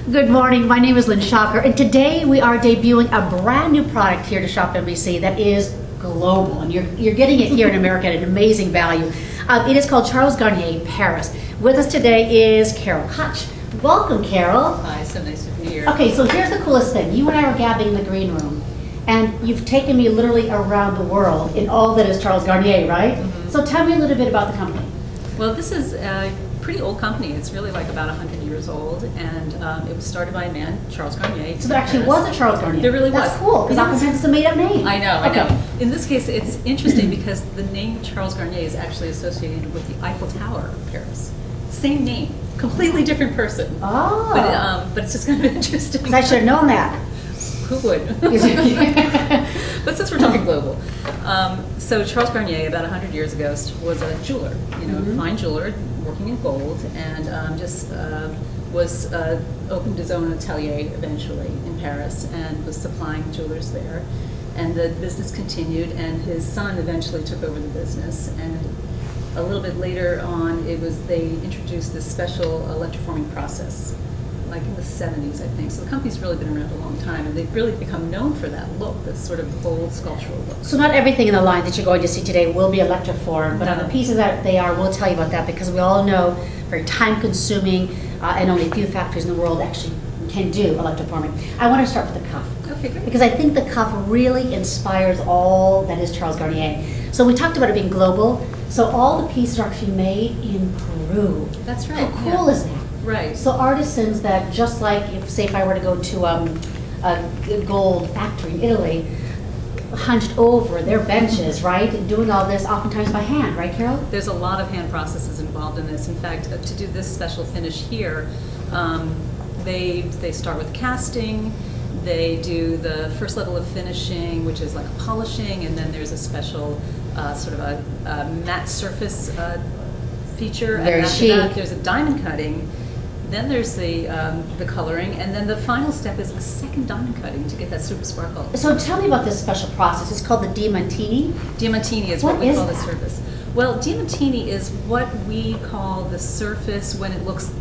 Good morning, my name is Lynn Shocker, and today we are debuting a brand new product here to Shop NBC that is global, and you're getting it here in America at an amazing value. It is called Charles Garnier Paris. With us today is Carol Koch. Welcome, Carol. Hi, so nice to be here. Okay, so here's the coolest thing. You and I were gabbing in the green room, and you've taken me literally around the world in all that is Charles Garnier, right? Mm-hmm. So tell me a little bit about the company. Well, this is a pretty old company. It's really like about 100 years old, and it was started by a man, Charles Garnier. So there actually was a Charles Garnier. There really was. That's cool, because oftentimes it's a made-up name. I know, Okay. I know. In this case, it's interesting because the name Charles Garnier is actually associated with the Eiffel Tower of Paris. Same name, completely different person. Oh. But it's just kind of interesting. 'Cause I should have known that. Who would? But since we're talking global, so Charles Garnier, about 100 years ago, was a jeweler, a fine jeweler working in gold, and opened his own atelier eventually in Paris and was supplying jewelers there. And the business continued, and his son eventually took over the business. And a little bit later on, they introduced this special electroforming process, like in the 70s, I think. So the company's really been around a long time, and they've really become known for that look, this sort of bold sculptural look. So not everything in the line that you're going to see today will be electroformed, but on No. the pieces that they are, we'll tell you about that, because we all know very time-consuming, and only a few factories in the world actually can do electroforming. I want to start with the cuff, Okay, great. because I think the cuff really inspires all that is Charles Garnier. So we talked about it being global, so all the pieces are actually made in Peru. That's right. How cool is that? Right. So artisans that, just like, if I were to go to a gold factory in Italy, hunched over their benches, right, and doing all this oftentimes by hand, right, Carol? There's a lot of hand processes involved in this. In fact, to do this special finish here, they start with casting. They do the first level of finishing, which is like polishing, and then there's a special sort of a matte surface feature. Very and after chic. that, there's a diamond cutting. Then there's the coloring, and then the final step is a second diamond cutting to get that super sparkle. So tell me about this special process. It's called the Diamantini. Diamantini is What what we is call the that? surface. Well, diamantini is what we call the surface when it looks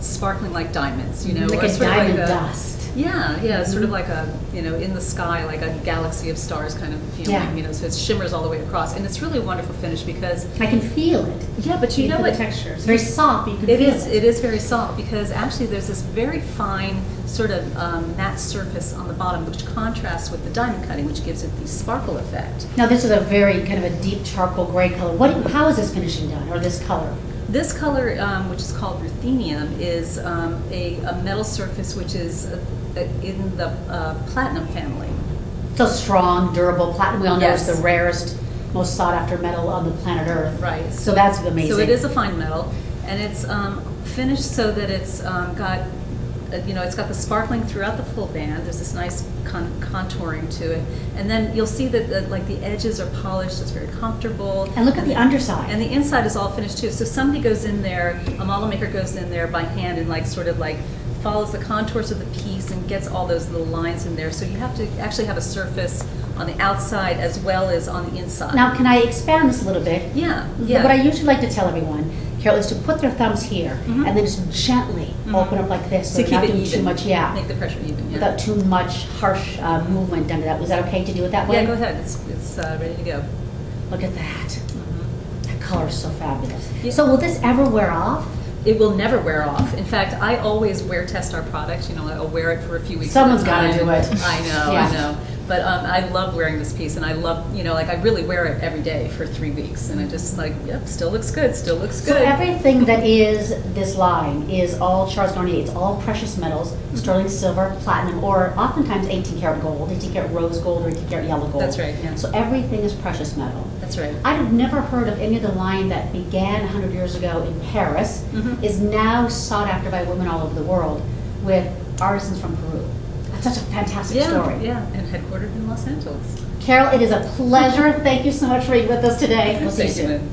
sparkling like diamonds, Like or a sort of diamond like dust. Yeah, sort of like a, in the sky, like a galaxy of stars kind of feeling, Yeah. so it shimmers all the way across. And it's really a wonderful finish because, I can feel it. yeah, but you know The what? texture. It's very soft, but you can It feel is. It is very soft because actually there's this very fine sort of matte surface on the bottom, which contrasts with the diamond cutting, which gives it the sparkle effect. Now this is a very kind of a deep charcoal gray color. How is this finishing done, or this color? This color, which is called ruthenium, is a metal surface which is in the platinum family. So strong, durable platinum. We all know Yes. it's the rarest, most sought after metal on the planet Earth. Right. So that's amazing. So it is a fine metal, and it's finished so that it's got, it's got the sparkling throughout the full band. There's this nice contouring to it, and then you'll see that the edges are polished. It's very comfortable. And look at the underside. And the inside is all finished too. So somebody goes in there, a model maker goes in there by hand and sort of follows the contours of the piece and gets all those little lines in there. So you have to actually have a surface on the outside as well as on the inside. Now, can I expand this a little bit? Yeah. What I usually like to tell everyone, Carol, is to put their thumbs here Mhm. and then just gently open up like this, so To they're keep not it doing even. too much, Make the pressure even. Yeah. without too much harsh movement done to that. Was that okay to do it that way? Yeah, go ahead. It's ready to go. Look at that. That color is so fabulous. Yeah. So will this ever wear off? It will never wear off. In fact, I always wear test our product. I'll wear it for a few weeks. Someone's at a time. gotta do it. I know, Yeah. I know. But I love wearing this piece, and I love, I really wear it every day for 3 weeks, and I just yep, still looks good, still looks So good. everything that is this line is all Charles Garnier. It's all precious metals, sterling silver, platinum, or oftentimes 18 karat gold, 18 karat rose gold, or 18 karat yellow gold. That's right, yeah. So everything is precious metal. That's right. I've never heard of any of the line that began 100 years ago in Paris, Mhm. is now sought after by women all over the world with artisans from Peru. That's such a fantastic story. Yeah, and headquartered in Los Angeles. Carol, it is a pleasure. Thank you so much for being with us today. We'll see you Thank you, soon. Lynn.